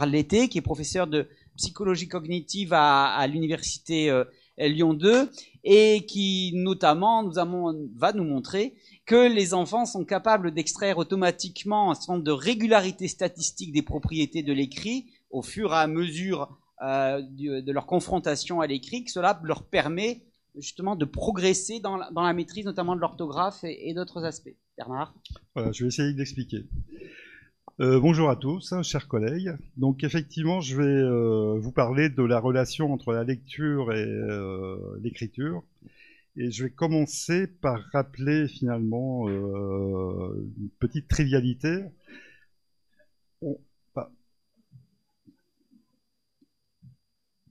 l'été, qui est professeur de psychologie cognitive à l'université Lyon 2 et qui notamment va nous montrer que les enfants sont capables d'extraire automatiquement un certain nombre de régularités statistiques des propriétés de l'écrit au fur et à mesure de leur confrontation à l'écrit, que cela leur permet justement de progresser dans la maîtrise notamment de l'orthographe et d'autres aspects. Bernard? Voilà, je vais essayer d'expliquer. Bonjour à tous, chers collègues. Donc effectivement, je vais vous parler de la relation entre la lecture et l'écriture. Et je vais commencer par rappeler finalement une petite trivialité.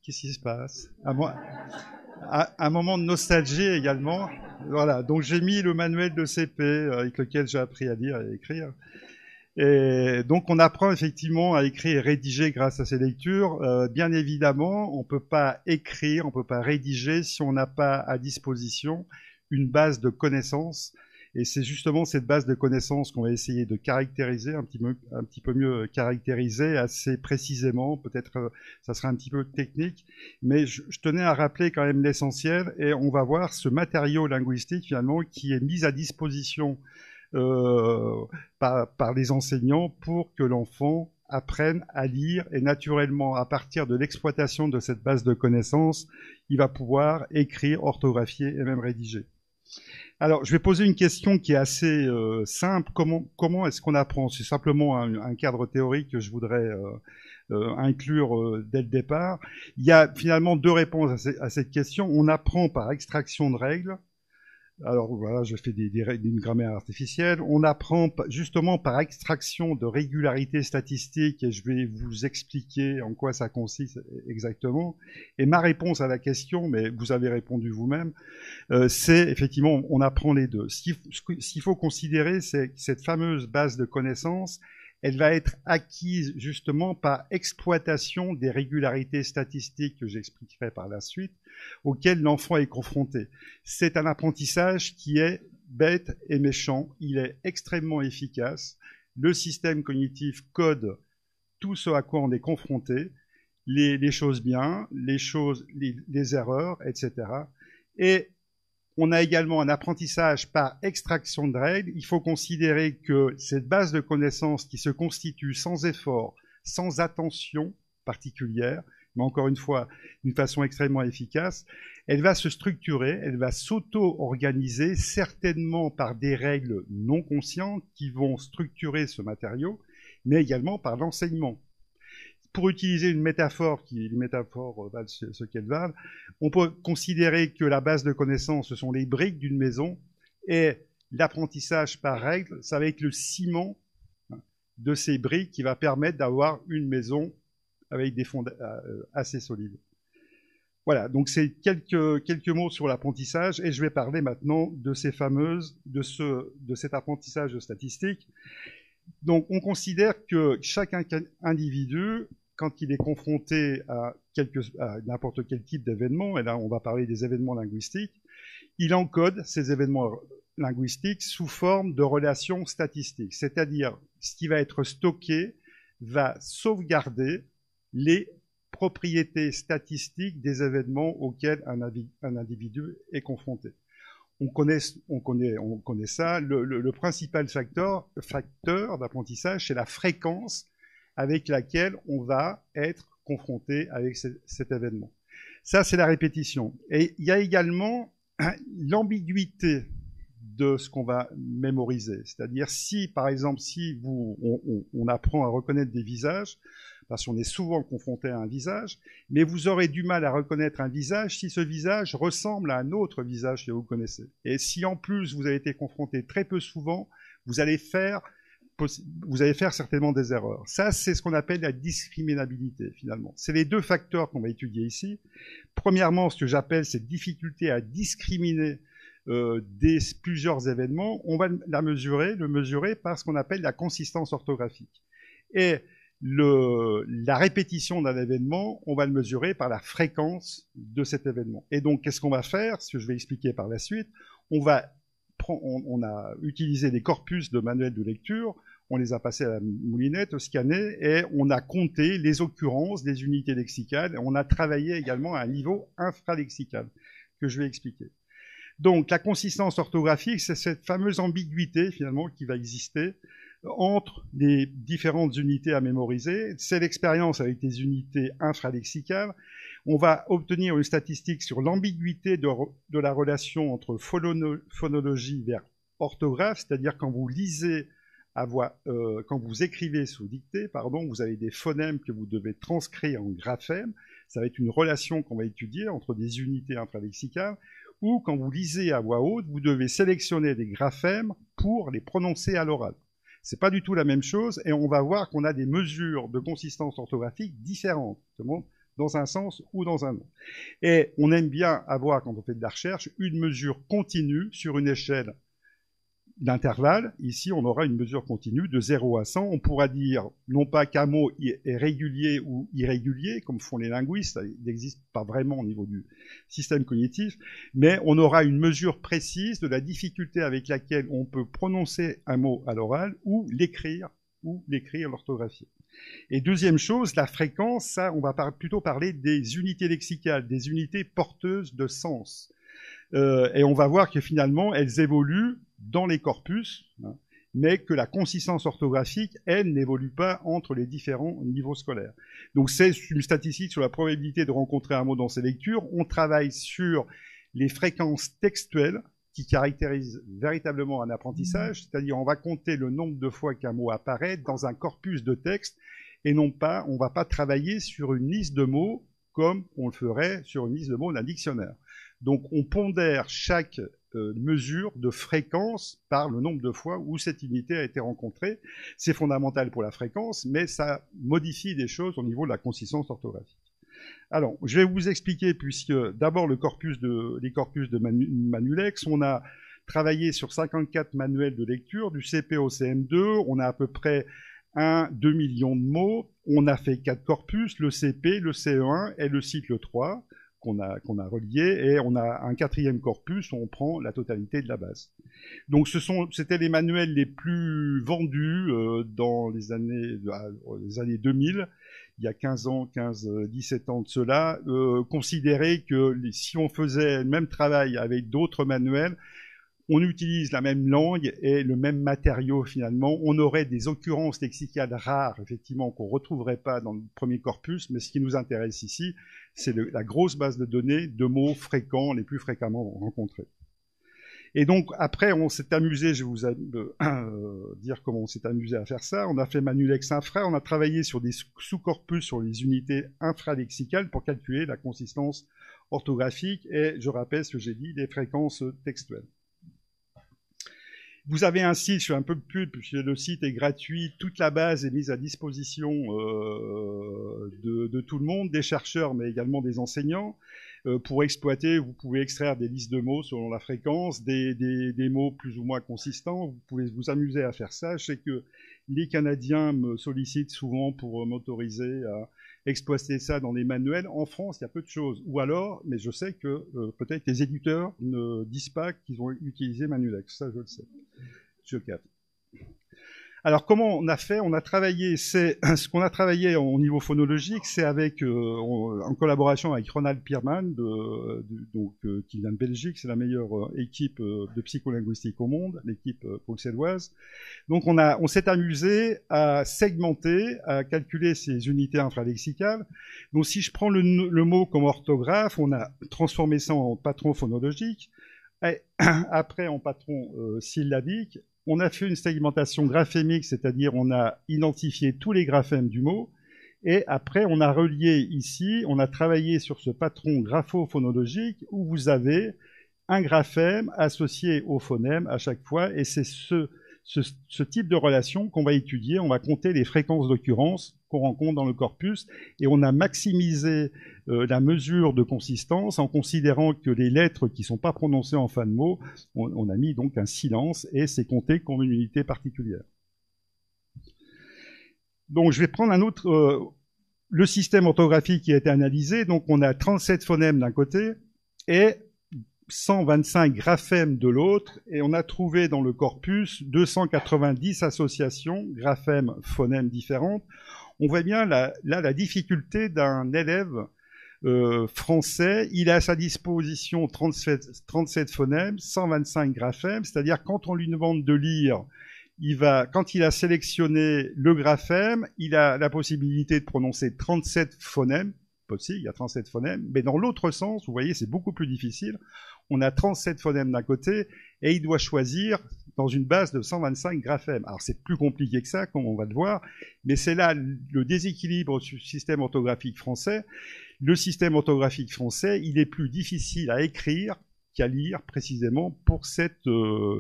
Qu'est-ce qui se passe? Un moment de nostalgie également. Voilà, donc j'ai mis le manuel de CP avec lequel j'ai appris à lire et à écrire. Et donc on apprend effectivement à écrire et rédiger grâce à ces lectures. Bien évidemment, on ne peut pas écrire, on ne peut pas rédiger si on n'a pas à disposition une base de connaissances. Et c'est justement cette base de connaissances qu'on va essayer de caractériser, un petit peu mieux caractériser assez précisément. Peut-être ça sera un petit peu technique, mais je tenais à rappeler quand même l'essentiel. Et on va voir ce matériau linguistique finalement qui est mis à disposition par les enseignants pour que l'enfant apprenne à lire, et naturellement, à partir de l'exploitation de cette base de connaissances, il va pouvoir écrire, orthographier et même rédiger. Alors, je vais poser une question qui est assez simple. Comment est-ce qu'on apprend? C'est simplement un cadre théorique que je voudrais inclure dès le départ. Il y a finalement deux réponses à cette question. On apprend par extraction de règles. Alors voilà, je fais une grammaire artificielle. On apprend justement par extraction de régularités statistiques et je vais vous expliquer en quoi ça consiste exactement. Et ma réponse à la question, mais vous avez répondu vous-même, c'est effectivement on apprend les deux. Ce qu'il faut considérer, c'est que cette fameuse base de connaissances, elle va être acquise justement par exploitation des régularités statistiques que j'expliquerai par la suite, auxquelles l'enfant est confronté. C'est un apprentissage qui est bête et méchant, il est extrêmement efficace. Le système cognitif code tout ce à quoi on est confronté, les choses bien, les erreurs, etc. Et on a également un apprentissage par extraction de règles. Il faut considérer que cette base de connaissances qui se constitue sans effort, sans attention particulière, mais encore une fois, d'une façon extrêmement efficace, elle va se structurer, elle va s'auto-organiser, certainement par des règles non conscientes qui vont structurer ce matériau, mais également par l'enseignement. Pour utiliser une métaphore valent ce qu'elle valent, on peut considérer que la base de connaissances, ce sont les briques d'une maison, et l'apprentissage par règle, ça va être le ciment de ces briques qui va permettre d'avoir une maison avec des fonds assez solides. Voilà, donc c'est quelques mots sur l'apprentissage, et je vais parler maintenant de de cet apprentissage statistique. Donc on considère que chaque individu, quand il est confronté à n'importe quel type d'événement, et là on va parler des événements linguistiques, il encode ces événements linguistiques sous forme de relations statistiques. C'est-à-dire, ce qui va être stocké va sauvegarder les propriétés statistiques des événements auxquels un individu est confronté. On connaît ça. Le principal facteur d'apprentissage, c'est la fréquence avec laquelle on va être confronté avec cet événement. Ça, c'est la répétition. Et il y a également l'ambiguïté de ce qu'on va mémoriser. C'est-à-dire si, par exemple, on apprend à reconnaître des visages, parce qu'on est souvent confronté à un visage, mais vous aurez du mal à reconnaître un visage si ce visage ressemble à un autre visage que vous connaissez. Et si en plus vous avez été confronté très peu souvent, vous allez faire certainement des erreurs. Ça, c'est ce qu'on appelle la discriminabilité, finalement. C'est les deux facteurs qu'on va étudier ici. Premièrement, ce que j'appelle cette difficulté à discriminer plusieurs événements, on va le mesurer par ce qu'on appelle la consistance orthographique. Et la répétition d'un événement, on va le mesurer par la fréquence de cet événement. Et donc, qu'est-ce qu'on va faire? Ce que je vais expliquer par la suite, on a utilisé des corpus de manuels de lecture, On les a passés à la moulinette, au scanner, et on a compté les occurrences des unités lexicales. On a travaillé également à un niveau infralexical, que je vais expliquer. Donc, la consistance orthographique, c'est cette fameuse ambiguïté, finalement, qui va exister entre les différentes unités à mémoriser. C'est l'expérience avec des unités infralexicales. On va obtenir une statistique sur l'ambiguïté de la relation entre phonologie vers orthographe, c'est-à-dire quand vous lisez quand vous écrivez sous dictée, vous avez des phonèmes que vous devez transcrire en graphèmes. Ça va être une relation qu'on va étudier entre des unités infralexicales. Ou quand vous lisez à voix haute, vous devez sélectionner des graphèmes pour les prononcer à l'oral. C'est pas du tout la même chose, et on va voir qu'on a des mesures de consistance orthographique différentes, dans un sens ou dans un autre. Et on aime bien avoir, quand on fait de la recherche, une mesure continue sur une échelle d'intervalle. Ici, on aura une mesure continue de 0 à 100. On pourra dire, non pas qu'un mot est régulier ou irrégulier, comme font les linguistes, il n'existe pas vraiment au niveau du système cognitif, mais on aura une mesure précise de la difficulté avec laquelle on peut prononcer un mot à l'oral ou l'écrire l'orthographier. Et deuxième chose, la fréquence, ça, on va plutôt parler des unités lexicales, des unités porteuses de sens. Et on va voir que finalement, elles évoluent dans les corpus, mais que la consistance orthographique, elle, n'évolue pas entre les différents niveaux scolaires. Donc c'est une statistique sur la probabilité de rencontrer un mot dans ses lectures. On travaille sur les fréquences textuelles qui caractérisent véritablement un apprentissage, c'est-à-dire on va compter le nombre de fois qu'un mot apparaît dans un corpus de texte, et non pas, on ne va pas travailler sur une liste de mots comme on le ferait sur une liste de mots d'un dictionnaire. Donc on pondère chaque mesure de fréquence par le nombre de fois où cette unité a été rencontrée. C'est fondamental pour la fréquence, mais ça modifie des choses au niveau de la consistance orthographique. Alors, je vais vous expliquer, puisque d'abord les corpus de Manulex, on a travaillé sur 54 manuels de lecture, du CP au CM2, on a à peu près 2 millions de mots, on a fait 4 corpus, le CP, le CE1 et le cycle 3, qu'on a relié, et on a un 4e corpus où on prend la totalité de la base. Donc c'était les manuels les plus vendus dans les années 2000, il y a 17 ans de cela. Considérer que si on faisait le même travail avec d'autres manuels, on utilise la même langue et le même matériau finalement, on aurait des occurrences lexicales rares, effectivement, qu'on ne retrouverait pas dans le premier corpus, mais ce qui nous intéresse ici, c'est la grosse base de données de mots fréquents, les plus fréquemment rencontrés. Et donc, après, on s'est amusé, je vais vous dire comment on s'est amusé à faire ça. On a fait Manulex Infra, on a travaillé sur des sous-corpus sur les unités infralexicales pour calculer la consistance orthographique et, je rappelle ce que j'ai dit, les fréquences textuelles. Vous avez un site, je fais un peu de pub, puisque le site est gratuit, toute la base est mise à disposition de tout le monde, des chercheurs, mais également des enseignants. Pour exploiter, vous pouvez extraire des listes de mots selon la fréquence, des mots plus ou moins consistants, vous pouvez vous amuser à faire ça. Je sais que les Canadiens me sollicitent souvent pour m'autoriser à exploiter ça dans les manuels. En France, il y a peu de choses. Ou alors, mais je sais que peut-être les éditeurs ne disent pas qu'ils ont utilisé Manulex. Ça, je le sais. Je le capte. Alors, comment on a fait? On a travaillé, ce qu'on a travaillé au niveau phonologique, c'est en collaboration avec Ronald Pierman, qui vient de Belgique, c'est la meilleure équipe de psycholinguistique au monde, l'équipe bruxelloise. Donc, on s'est amusé à segmenter, à calculer ces unités infralexicales. Donc, si je prends le mot comme orthographe, on a transformé ça en patron phonologique, et après en patron syllabique. On a fait une segmentation graphémique, c'est-à-dire on a identifié tous les graphèmes du mot, et après on a relié ici, on a travaillé sur ce patron graphophonologique où vous avez un graphème associé au phonème à chaque fois, et c'est ce type de relation qu'on va étudier. On va compter les fréquences d'occurrence qu'on rencontre dans le corpus, et on a maximisé la mesure de consistance en considérant que les lettres qui ne sont pas prononcées en fin de mot, on a mis donc un silence, et c'est compté comme une unité particulière. Donc je vais prendre un autre, le système orthographique qui a été analysé. Donc on a 37 phonèmes d'un côté, et 125 graphèmes de l'autre, et on a trouvé dans le corpus 290 associations, graphèmes, phonèmes différentes. On voit bien la difficulté d'un élève français. Il a à sa disposition 37 phonèmes, 125 graphèmes, c'est-à-dire quand on lui demande de lire, quand il a sélectionné le graphème, il a la possibilité de prononcer 37 phonèmes, possible, il y a 37 phonèmes, mais dans l'autre sens, vous voyez, c'est beaucoup plus difficile. On a 37 phonèmes d'un côté, et il doit choisir dans une base de 125 graphèmes. Alors c'est plus compliqué que ça, comme on va le voir, mais c'est là le déséquilibre du système orthographique français. Le système orthographique français, il est plus difficile à écrire qu'à lire précisément pour cette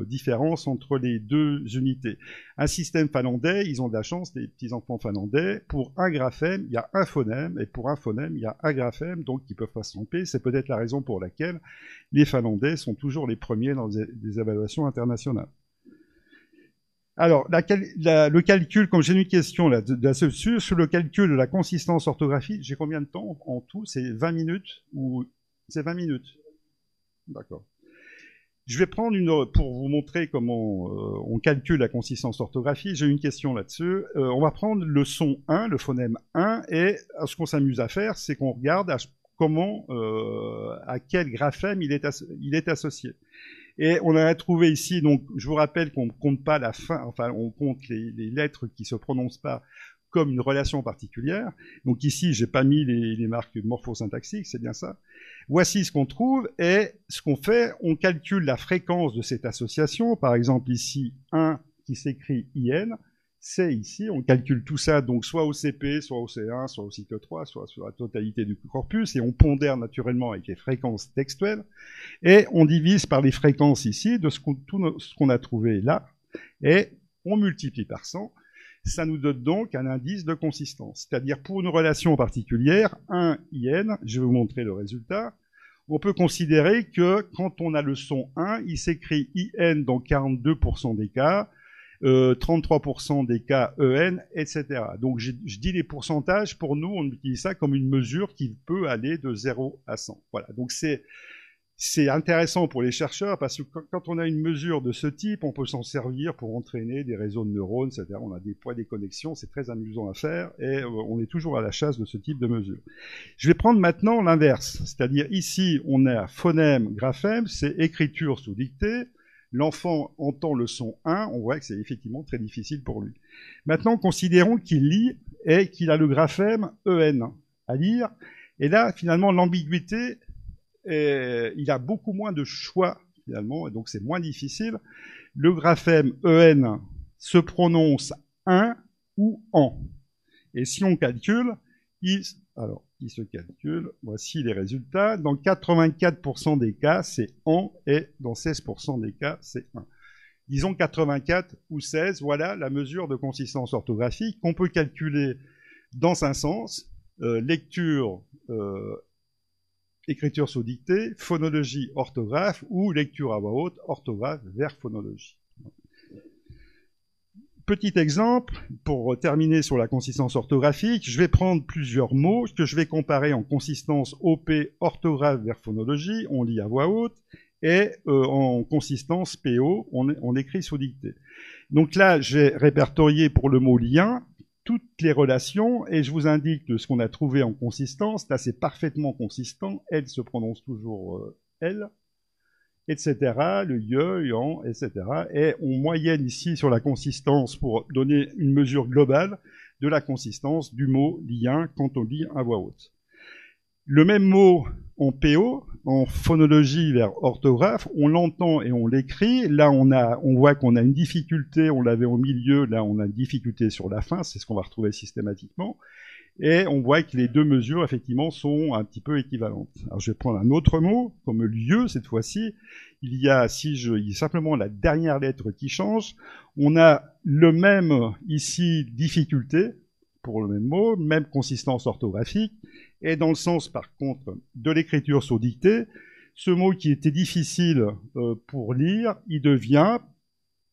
différence entre les deux unités. Un système finlandais, ils ont de la chance, les petits-enfants finlandais, pour un graphème, il y a un phonème, et pour un phonème, il y a un graphème, donc ils ne peuvent pas se tromper. C'est peut-être la raison pour laquelle les Finlandais sont toujours les premiers dans des évaluations internationales. Alors, le calcul, comme j'ai une question là-dessus, sur le calcul de la consistance orthographique, j'ai combien de temps en tout? C'est 20 minutes ou c'est 20 minutes? D'accord. Je vais prendre pour vous montrer comment on calcule la consistance orthographique, j'ai une question là-dessus. On va prendre le son 1, le phonème 1, et ce qu'on s'amuse à faire, c'est qu'on regarde à quel graphème il est associé. Et on a trouvé ici, donc je vous rappelle qu'on ne compte pas la fin, enfin on compte les lettres qui ne se prononcent pas comme une relation particulière. Donc ici, j'ai pas mis les marques morphosyntaxiques, c'est bien ça. Voici ce qu'on trouve, et ce qu'on fait, on calcule la fréquence de cette association. Par exemple ici, 1 qui s'écrit IN, c'est ici, on calcule tout ça, donc soit au CP, soit au C1, soit au cycle 3, soit sur la totalité du corpus, et on pondère naturellement avec les fréquences textuelles, et on divise par les fréquences ici de tout ce qu'on a trouvé là, et on multiplie par 100. Ça nous donne donc un indice de consistance. C'est-à-dire pour une relation particulière, 1 IN, je vais vous montrer le résultat, on peut considérer que quand on a le son 1, il s'écrit IN dans 42% des cas, 33% des cas EN, etc. Donc je dis les pourcentages, pour nous, on utilise ça comme une mesure qui peut aller de 0 à 100. Voilà, donc c'est intéressant pour les chercheurs parce que quand on a une mesure de ce type, on peut s'en servir pour entraîner des réseaux de neurones, c'est-à-dire on a des poids, des connexions, c'est très amusant à faire et on est toujours à la chasse de ce type de mesure. Je vais prendre maintenant l'inverse, c'est-à-dire ici on a phonème, graphème, c'est écriture sous dictée. L'enfant entend le son 1, on voit que c'est effectivement très difficile pour lui. Maintenant, considérons qu'il lit et qu'il a le graphème EN à lire. Et là, finalement, l'ambiguïté, il a beaucoup moins de choix, finalement, et donc c'est moins difficile. Le graphème EN se prononce un ou en. Et si on calcule, il se calcule, voici les résultats. Dans 84% des cas, c'est en, et dans 16% des cas, c'est 1. Disons 84 ou 16, voilà la mesure de consistance orthographique qu'on peut calculer dans un sens, lecture, écriture sous dictée, phonologie, orthographe, ou lecture à voix haute, orthographe vers phonologie. Petit exemple, pour terminer sur la consistance orthographique, je vais prendre plusieurs mots que je vais comparer en consistance OP, orthographe vers phonologie, on lit à voix haute, et en consistance PO, on écrit sous dictée. Donc là, j'ai répertorié pour le mot lien toutes les relations, et je vous indique de ce qu'on a trouvé en consistance. Là, c'est parfaitement consistant, elle se prononce toujours elle, etc., le ye, yan, etc. Et on moyenne ici sur la consistance pour donner une mesure globale de la consistance du mot lien quand on lit à voix haute. Le même mot en PO, en phonologie vers orthographe, on l'entend et on l'écrit. Là, on voit qu'on a une difficulté, on l'avait au milieu, là on a une difficulté sur la fin, c'est ce qu'on va retrouver systématiquement. Et on voit que les deux mesures, effectivement, sont un petit peu équivalentes. Alors, je vais prendre un autre mot, comme lieu, cette fois-ci. Il y a simplement la dernière lettre qui change. On a le même, ici, difficulté, pour le même mot, même consistance orthographique. Et dans le sens, par contre, de l'écriture sous dictée, ce mot qui était difficile pour lire, il devient,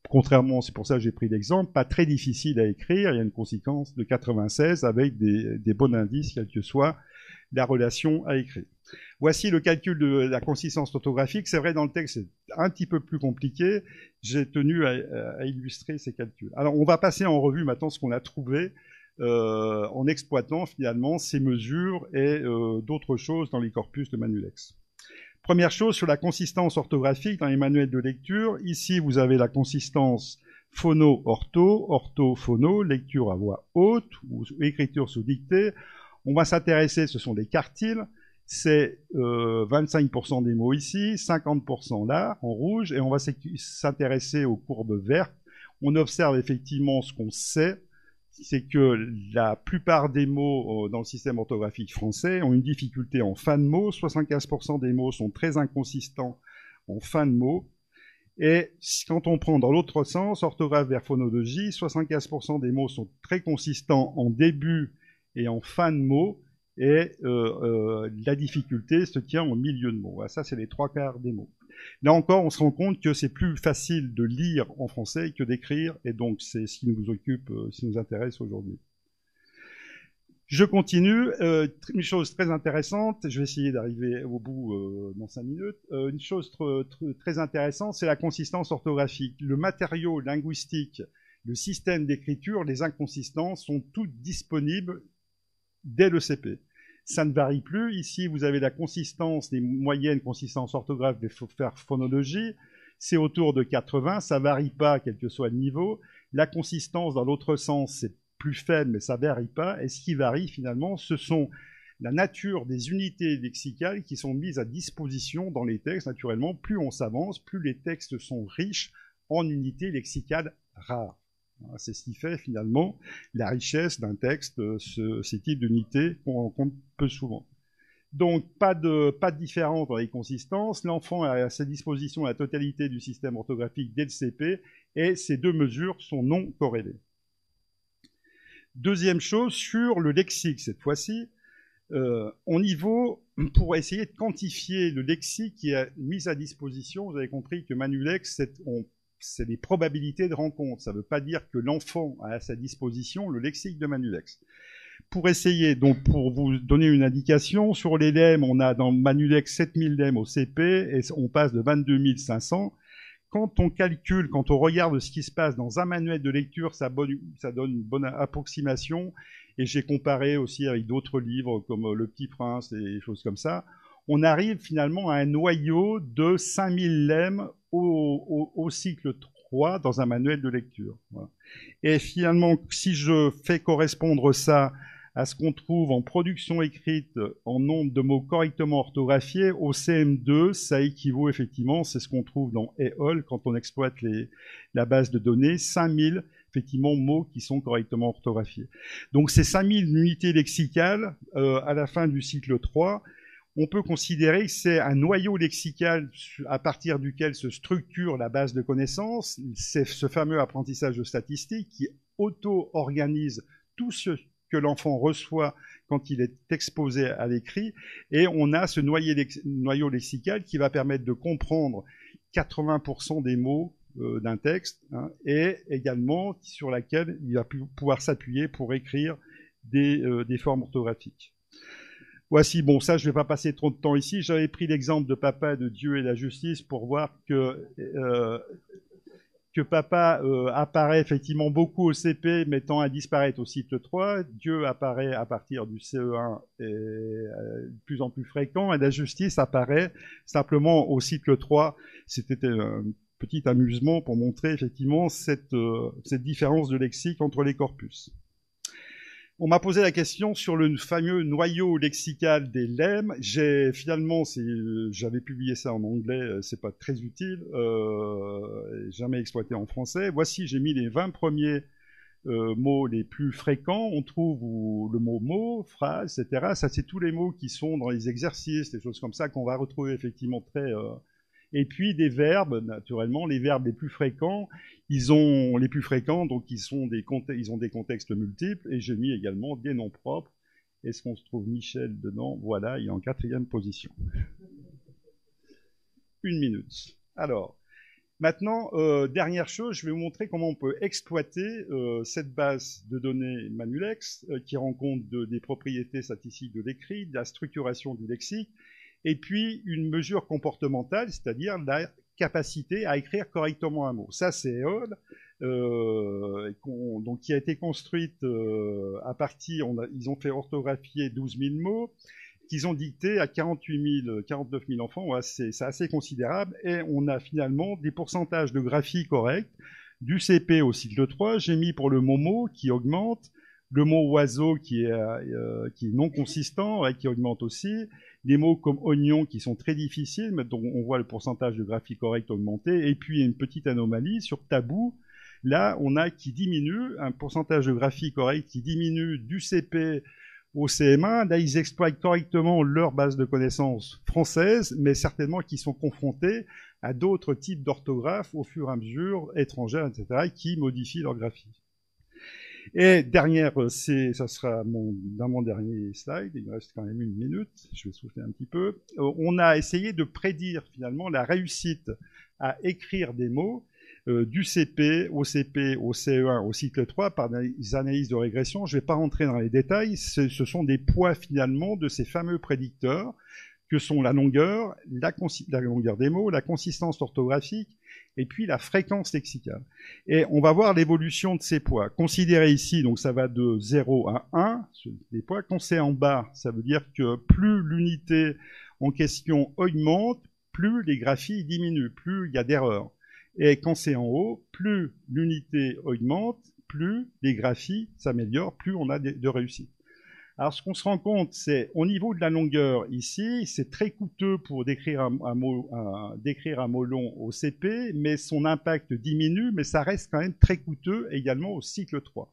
contrairement, c'est pour ça que j'ai pris l'exemple, pas très difficile à écrire. Il y a une conséquence de 96 avec des bons indices, quelle que soit la relation à écrire. Voici le calcul de la consistance orthographique. C'est vrai, dans le texte, c'est un petit peu plus compliqué. J'ai tenu à illustrer ces calculs. Alors, on va passer en revue maintenant ce qu'on a trouvé en exploitant finalement ces mesures et d'autres choses dans les corpus de Manulex. Première chose, sur la consistance orthographique dans les manuels de lecture. Ici, vous avez la consistance phono-ortho, ortho-phono, lecture à voix haute ou écriture sous dictée. On va s'intéresser, ce sont les quartiles. C'est 25% des mots ici, 50% là, en rouge, et on va s'intéresser aux courbes vertes. On observe effectivement ce qu'on sait, c'est que la plupart des mots dans le système orthographique français ont une difficulté en fin de mot. 75% des mots sont très inconsistants en fin de mot. Et quand on prend dans l'autre sens, orthographe vers phonologie, 75% des mots sont très consistants en début et en fin de mot. Et la difficulté se tient au milieu de mots. Voilà, ça, c'est les 3/4 des mots. Là encore, on se rend compte que c'est plus facile de lire en français que d'écrire, et donc c'est ce qui nous occupe, ce qui nous intéresse aujourd'hui. Je continue. Une chose très intéressante, je vais essayer d'arriver au bout dans 5 minutes. Une chose très intéressante, c'est la consistance orthographique. Le matériau linguistique, le système d'écriture, les inconsistances sont toutes disponibles dès le CP. Ça ne varie plus. Ici, vous avez la consistance des moyennes consistances orthographes des phonologies. C'est autour de 80. Ça ne varie pas, quel que soit le niveau. La consistance, dans l'autre sens, c'est plus faible, mais ça ne varie pas. Et ce qui varie, finalement, ce sont la nature des unités lexicales qui sont mises à disposition dans les textes. Naturellement, plus on s'avance, plus les textes sont riches en unités lexicales rares. C'est ce qui fait finalement la richesse d'un texte, ces types d'unités qu'on rencontre peu souvent. Donc pas de différence dans les consistances. L'enfant a à sa disposition la totalité du système orthographique dès le CP et ces deux mesures sont non corrélées. Deuxième chose, sur le lexique cette fois-ci, au niveau, pour essayer de quantifier le lexique qui est mis à disposition, vous avez compris que Manulex, c'est des probabilités de rencontre. Ça ne veut pas dire que l'enfant a à sa disposition le lexique de Manulex. Pour essayer, donc pour vous donner une indication, sur les lemmes, on a dans Manulex 7000 lemmes au CP et on passe de 22 500. Quand on calcule, quand on regarde ce qui se passe dans un manuel de lecture, ça donne une bonne approximation. Et j'ai comparé aussi avec d'autres livres comme Le Petit Prince et des choses comme ça. On arrive finalement à un noyau de 5000 lemmes au cycle 3 dans un manuel de lecture. Voilà. Et finalement, si je fais correspondre ça à ce qu'on trouve en production écrite en nombre de mots correctement orthographiés, au CM2, ça équivaut effectivement, c'est ce qu'on trouve dans EOL quand on exploite la base de données, 5000 effectivement mots qui sont correctement orthographiés. Donc ces 5000 unités lexicales à la fin du cycle 3, on peut considérer que c'est un noyau lexical à partir duquel se structure la base de connaissances. C'est ce fameux apprentissage de statistiques qui auto-organise tout ce que l'enfant reçoit quand il est exposé à l'écrit. Et on a ce noyau lexical qui va permettre de comprendre 80% des mots d'un texte, hein, et également sur laquelle il va pouvoir s'appuyer pour écrire des formes orthographiques. Voici, bon, ça, je ne vais pas passer trop de temps ici. J'avais pris l'exemple de Papa, de Dieu et la justice pour voir que Papa apparaît effectivement beaucoup au CP, mais tend à disparaître au cycle 3. Dieu apparaît à partir du CE1 et de plus en plus fréquent. Et la justice apparaît simplement au cycle 3. C'était un petit amusement pour montrer effectivement cette différence de lexique entre les corpus. On m'a posé la question sur le fameux noyau lexical des lemmes. Finalement, j'avais publié ça en anglais, c'est pas très utile, jamais exploité en français. Voici, j'ai mis les 20 premiers mots les plus fréquents. On trouve le mot, phrase, etc. Ça, c'est tous les mots qui sont dans les exercices, des choses comme ça qu'on va retrouver effectivement très... Et puis des verbes, naturellement, les verbes les plus fréquents, donc ils ont des contextes multiples, et j'ai mis également des noms propres. Est-ce qu'on se trouve Michel dedans? Voilà, il est en 4e position. 1 minute. Alors, Maintenant, dernière chose, je vais vous montrer comment on peut exploiter cette base de données Manulex qui rend compte des propriétés statistiques de l'écrit, de la structuration du lexique, et puis une mesure comportementale, c'est-à-dire la capacité à écrire correctement un mot. Ça, c'est EOL, donc qui a été construite à partir, ils ont fait orthographier 12 000 mots, qu'ils ont dicté à 49 000 enfants. Ouais, c'est assez considérable. Et on a finalement des pourcentages de graphie corrects, du CP au cycle 3. J'ai mis pour le mot qui augmente, le mot oiseau qui est non consistant, qui augmente aussi, des mots comme oignon qui sont très difficiles, mais dont on voit le pourcentage de graphie correcte augmenter, et puis une petite anomalie sur tabou. Là, on a qui diminue, un pourcentage de graphie correcte qui diminue du CP au CM1. Là, ils exploitent correctement leur base de connaissances française, mais certainement qu'ils sont confrontés à d'autres types d'orthographes au fur et à mesure, étrangères, etc., qui modifient leur graphie. Et dernière, ça sera dans mon dernier slide, il me reste quand même 1 minute, je vais souffler un petit peu. On a essayé de prédire finalement la réussite à écrire des mots du CP, au CE1, au cycle 3 par des analyses de régression. Je ne vais pas rentrer dans les détails, ce sont des poids finalement de ces fameux prédicteurs que sont la longueur des mots, la consistance orthographique et puis la fréquence lexicale. Et on va voir l'évolution de ces poids. Considérez ici, donc ça va de 0 à 1, les poids. Quand c'est en bas, ça veut dire que plus l'unité en question augmente, plus les graphies diminuent, plus il y a d'erreurs. Et quand c'est en haut, plus l'unité augmente, plus les graphies s'améliorent, plus on a de réussite. Alors, ce qu'on se rend compte, c'est au niveau de la longueur ici, c'est très coûteux pour décrire un mot long au CP, mais son impact diminue, mais ça reste quand même très coûteux également au cycle 3.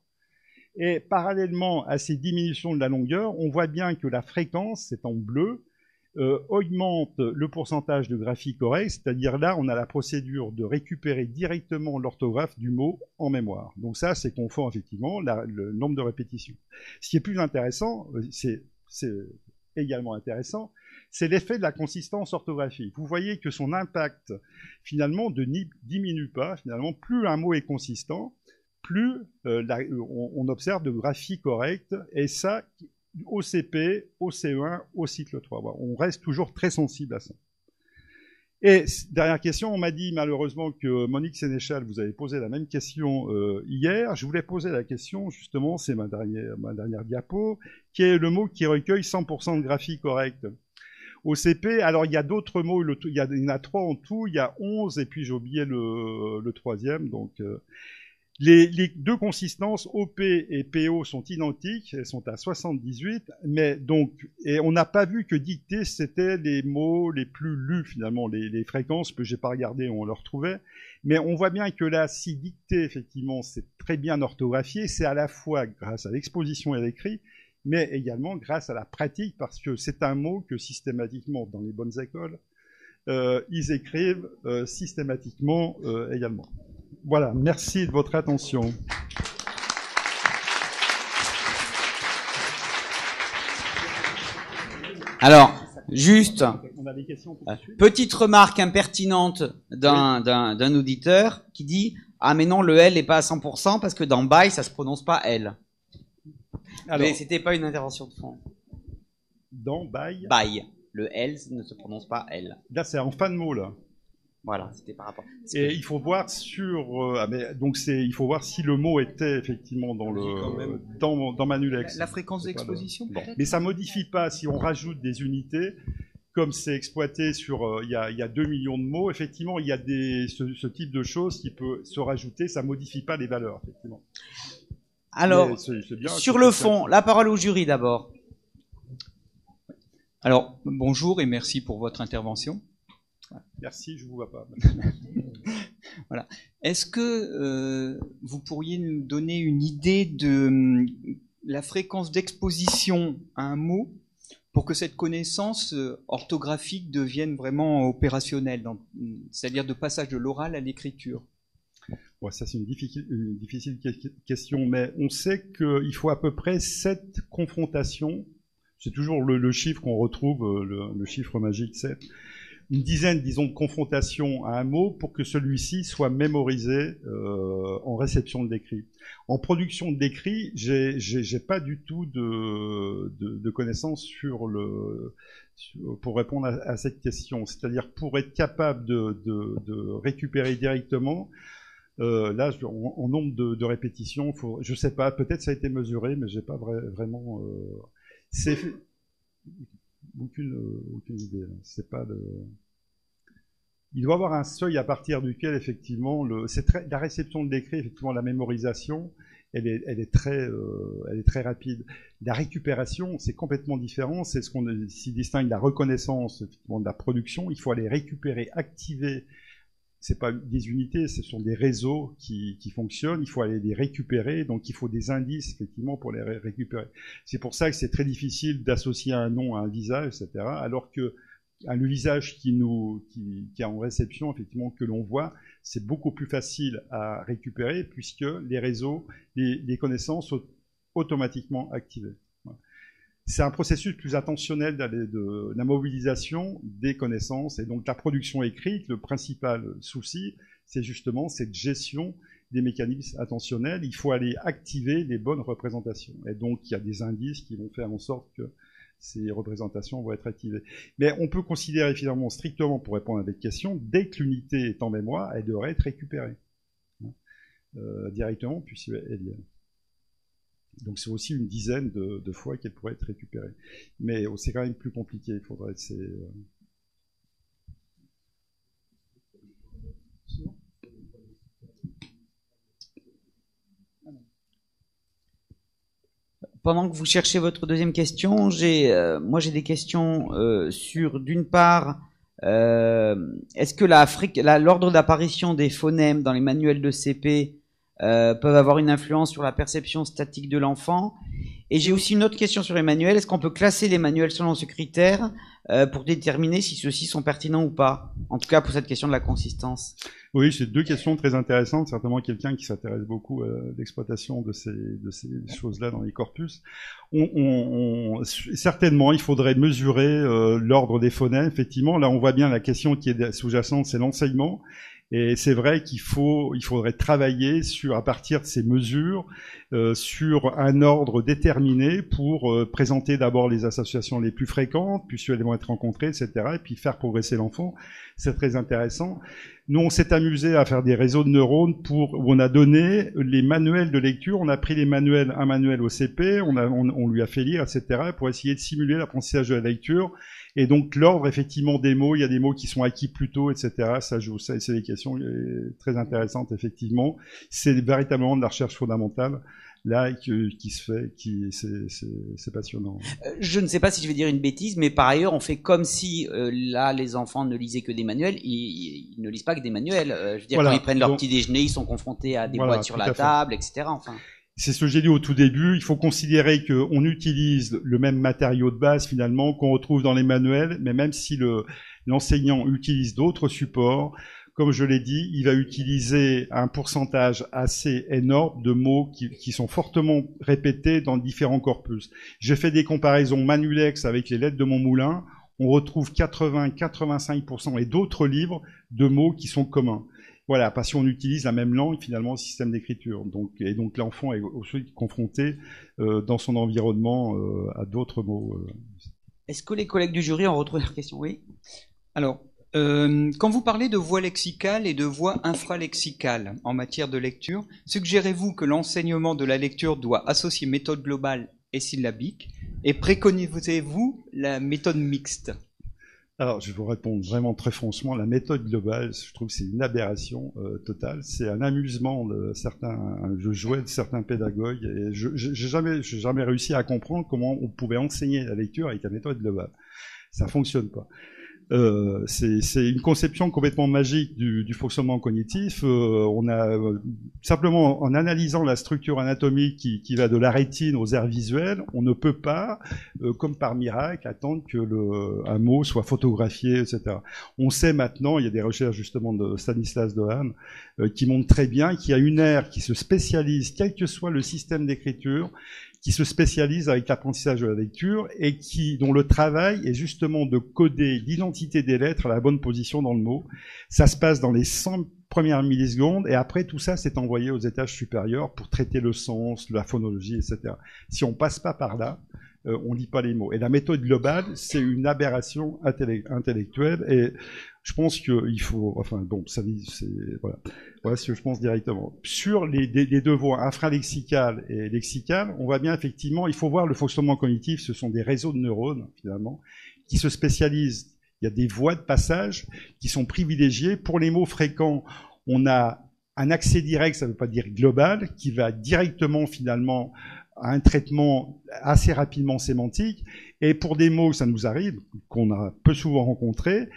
Et parallèlement à ces diminutions de la longueur, on voit bien que la fréquence, c'est en bleu, augmente le pourcentage de graphie correcte, c'est-à-dire là, on a la procédure de récupérer directement l'orthographe du mot en mémoire. Donc ça, c'est conforme effectivement le nombre de répétitions. Ce qui est plus intéressant, c'est également intéressant, c'est l'effet de la consistance orthographique. Vous voyez que son impact, finalement, ne diminue pas. Finalement, plus un mot est consistant, plus on observe de graphie correcte, et ça, au CP, au CE1, au cycle 3. On reste toujours très sensible à ça. Et dernière question, on m'a dit malheureusement que Monique Sénéchal, vous avez posé la même question hier. Je voulais poser la question, justement, c'est ma dernière diapo, qui est le mot qui recueille 100% de graphie correcte. Au CP, alors il y a d'autres mots, il y en a 3 en tout, il y a 11, et puis j'ai oublié le troisième, donc... Les deux consistances OP et PO sont identiques, elles sont à 78, mais donc, et on n'a pas vu que dicter c'était les mots les plus lus finalement, les fréquences que j'ai pas regardé, on le retrouvait, mais on voit bien que là, si dicter effectivement c'est très bien orthographié, c'est à la fois grâce à l'exposition et à l'écrit, mais également grâce à la pratique, parce que c'est un mot que systématiquement dans les bonnes écoles, ils écrivent systématiquement également. Voilà, merci de votre attention. Alors, juste, petite remarque impertinente d'un auditeur qui dit « Ah mais non, le L n'est pas à 100% parce que dans Baye, ça se prononce pas L. » Mais c'était pas une intervention de fond. Dans Baye Baye. Le L ne se prononce pas L. Là, c'est en fin de mot, là. Voilà, c'était par rapport. Et il faut voir il faut voir si le mot était effectivement dans Manulex. La fréquence d'exposition, peut-être. Mais ça modifie pas si on rajoute des unités, comme c'est exploité sur, il y a 2 millions de mots. Effectivement, il y a ce type de choses qui peut se rajouter. Ça modifie pas les valeurs, effectivement. Alors, sur le fond, la parole au jury d'abord. Alors, bonjour et merci pour votre intervention. Merci, je vous vois pas. Voilà. Est-ce que vous pourriez nous donner une idée de la fréquence d'exposition à un mot pour que cette connaissance orthographique devienne vraiment opérationnelle, c'est-à-dire de passage de l'oral à l'écriture? Bon, ça c'est une difficile question, mais on sait qu'il faut à peu près 7 confrontations. C'est toujours le chiffre qu'on retrouve, le chiffre magique 7. une dizaine, disons, de confrontations à un mot pour que celui-ci soit mémorisé en réception de l'écrit. En production de l'écrit, j'ai pas du tout de connaissances pour répondre à cette question. C'est-à-dire pour être capable de récupérer directement. Là, en nombre de répétitions, je sais pas, peut-être ça a été mesuré, mais j'ai pas vraiment. C'est aucune idée. C'est pas le. Il doit y avoir un seuil à partir duquel effectivement la réception de l'écrit, effectivement la mémorisation, elle est très rapide. La récupération, c'est complètement différent. C'est ce qu'on s'y distingue de la reconnaissance, effectivement, de la production. Il faut aller récupérer, activer. C'est pas des unités, ce sont des réseaux qui fonctionnent. Il faut aller les récupérer, donc il faut des indices effectivement pour les récupérer. C'est pour ça que c'est très difficile d'associer un nom à un visage, etc. Alors que le visage qui est en réception, effectivement, que l'on voit, c'est beaucoup plus facile à récupérer puisque les réseaux, les connaissances sont automatiquement activées. C'est un processus plus attentionnel de la mobilisation des connaissances et donc la production écrite. Le principal souci, c'est justement cette gestion des mécanismes attentionnels. Il faut aller activer les bonnes représentations. Et donc, il y a des indices qui vont faire en sorte que ces représentations vont être activées. Mais on peut considérer finalement strictement, pour répondre à des questions, dès que l'unité est en mémoire, elle devrait être récupérée directement, puisqu'elle y est. Donc c'est aussi une dizaine de fois qu'elle pourrait être récupérée. Mais c'est quand même plus compliqué. Il faudrait Pendant que vous cherchez votre deuxième question, moi j'ai des questions sur, d'une part, est-ce que l'ordre d'apparition des phonèmes dans les manuels de CP peuvent avoir une influence sur la perception statique de l'enfant? Et j'ai aussi une autre question sur les manuels. Est-ce qu'on peut classer les manuels selon ce critère pour déterminer si ceux-ci sont pertinents ou pas? En tout cas, pour cette question de la consistance. Oui, c'est deux questions très intéressantes. Certainement quelqu'un qui s'intéresse beaucoup à l'exploitation de ces choses-là dans les corpus. Certainement, il faudrait mesurer l'ordre des phonèmes. Effectivement, là, on voit bien la question qui est sous-jacente, c'est l'enseignement. Et c'est vrai qu'il faudrait travailler à partir de ces mesures, sur un ordre déterminé pour présenter d'abord les associations les plus fréquentes, puis elles vont être rencontrées, etc., et puis faire progresser l'enfant. C'est très intéressant. Nous, on s'est amusé à faire des réseaux de neurones où on a donné les manuels de lecture, on a pris un manuel au CP, on lui a fait lire, etc., pour essayer de simuler l'apprentissage de la lecture. Et donc l'ordre effectivement des mots, il y a des mots qui sont acquis plus tôt, etc. Ça joue, c'est des questions très intéressantes effectivement. C'est véritablement de la recherche fondamentale là qui se fait, c'est passionnant. Je ne sais pas si je vais dire une bêtise, mais par ailleurs on fait comme si là les enfants ne lisaient que des manuels. Ils ne lisent pas que des manuels. Je veux dire, voilà, quand ils prennent leur petit déjeuner, ils sont confrontés à des boîtes sur la table, etc. Enfin. C'est ce que j'ai dit au tout début, il faut considérer qu'on utilise le même matériau de base finalement qu'on retrouve dans les manuels, mais même si l'enseignant utilise d'autres supports, comme je l'ai dit, il va utiliser un pourcentage assez énorme de mots qui sont fortement répétés dans différents corpus. J'ai fait des comparaisons Manulex avec les lettres de Montmoulin, on retrouve 80-85% et d'autres livres de mots qui sont communs. Voilà, parce qu'on utilise la même langue, finalement, le système d'écriture. Donc l'enfant est aussi confronté dans son environnement à d'autres mots. Est-ce que les collègues du jury ont retrouvé leur question? Oui. Alors, quand vous parlez de voix lexicale et de voix infralexicale en matière de lecture, suggérez-vous que l'enseignement de la lecture doit associer méthode globale et syllabique, et préconisez-vous la méthode mixte? Alors, je vais vous répondre vraiment très franchement. La méthode globale, je trouve que c'est une aberration totale. C'est un amusement de je jouais de certains pédagogues et j'ai jamais réussi à comprendre comment on pouvait enseigner la lecture avec la méthode globale. Ça fonctionne pas. C'est une conception complètement magique du fonctionnement cognitif. On a simplement en analysant la structure anatomique qui va de la rétine aux aires visuelles, on ne peut pas, comme par miracle, attendre que un mot soit photographié, etc. On sait maintenant, il y a des recherches justement de Stanislas Dehaene qui montrent très bien qu'il y a une aire qui se spécialise, quel que soit le système d'écriture, qui se spécialisent avec l'apprentissage de la lecture et dont le travail est justement de coder l'identité des lettres à la bonne position dans le mot. Ça se passe dans les 100 premières millisecondes, et après tout ça c'est envoyé aux étages supérieurs pour traiter le sens, la phonologie, etc. Si on passe pas par là, on lit pas les mots. Et la méthode globale, c'est une aberration intellectuelle, et je pense qu'il faut, enfin bon, ça c'est voilà ce que je pense directement. Sur les devoirs infralexicales et lexicales, on voit bien effectivement, il faut voir le fonctionnement cognitif. Ce sont des réseaux de neurones finalement qui se spécialisent. Il y a des voies de passage qui sont privilégiées. Pour les mots fréquents, on a un accès direct, ça ne veut pas dire global, qui va directement finalement à un traitement assez rapidement sémantique. Et pour des mots, ça nous arrive, qu'on a peu souvent rencontrés,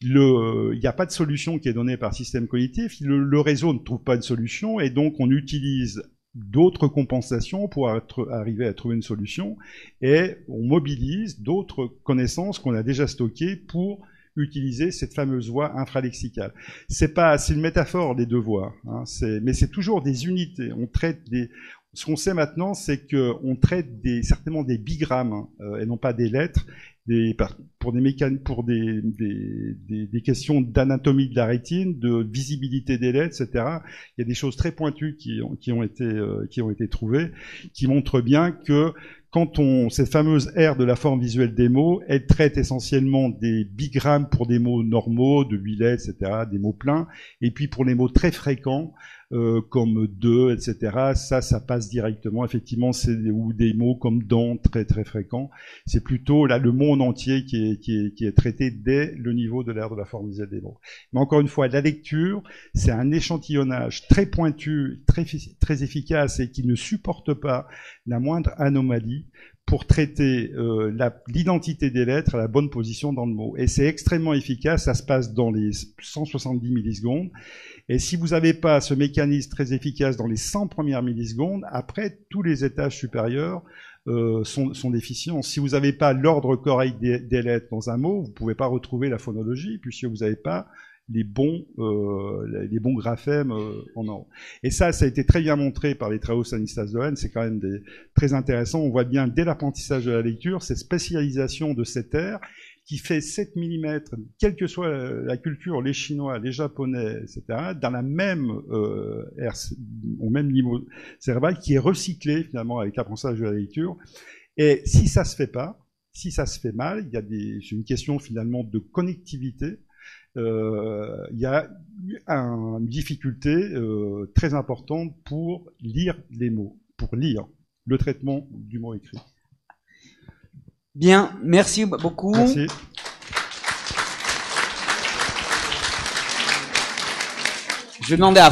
il n'y a pas de solution qui est donnée par système cognitif. Le réseau ne trouve pas de solution, et donc on utilise d'autres compensations pour arriver à trouver une solution, et on mobilise d'autres connaissances qu'on a déjà stockées pour utiliser cette fameuse voie infralexicale. C'est une métaphore, les deux voies, hein, mais c'est toujours des unités. On traite ce qu'on sait maintenant, c'est qu'on traite certainement des bigrammes, et non pas des lettres, pour des questions d'anatomie de la rétine, de visibilité des lettres, etc. Il y a des choses très pointues qui ont été trouvées, qui montrent bien que quand cette fameuse aire de la forme visuelle des mots, elle traite essentiellement des bigrammes pour des mots normaux, de 8 lettres, etc., des mots pleins, et puis pour les mots très fréquents, comme de, etc., ça passe directement, effectivement, ou des mots comme dans, très très fréquents. C'est plutôt là le monde entier qui est traité dès le niveau de l'aire de la forme visuelle des mots. Mais encore une fois, la lecture, c'est un échantillonnage très pointu, très efficace, et qui ne supporte pas la moindre anomalie pour traiter l'identité des lettres à la bonne position dans le mot. Et c'est extrêmement efficace, ça se passe dans les 170 millisecondes. Et si vous n'avez pas ce mécanisme très efficace dans les 100 premières millisecondes, après, tous les étages supérieurs sont déficients. Si vous n'avez pas l'ordre correct des lettres dans un mot, vous ne pouvez pas retrouver la phonologie, puisque vous n'avez pas les bons graphèmes en ordre. Et ça a été très bien montré par les travaux de Stanislas Dehaene, c'est quand même très intéressant. On voit bien dès l'apprentissage de la lecture, cette spécialisation de cette aire qui fait 7 mm, quelle que soit la culture, les Chinois, les Japonais, etc., dans la même aire, au même niveau cérébral, qui est recyclé finalement avec l'apprentissage de la lecture. Et si ça se fait pas, si ça se fait mal, c'est une question finalement de connectivité. Il y a une difficulté très importante pour lire les mots, pour lire le traitement du mot écrit. Bien, merci beaucoup. Merci. Je vais demander à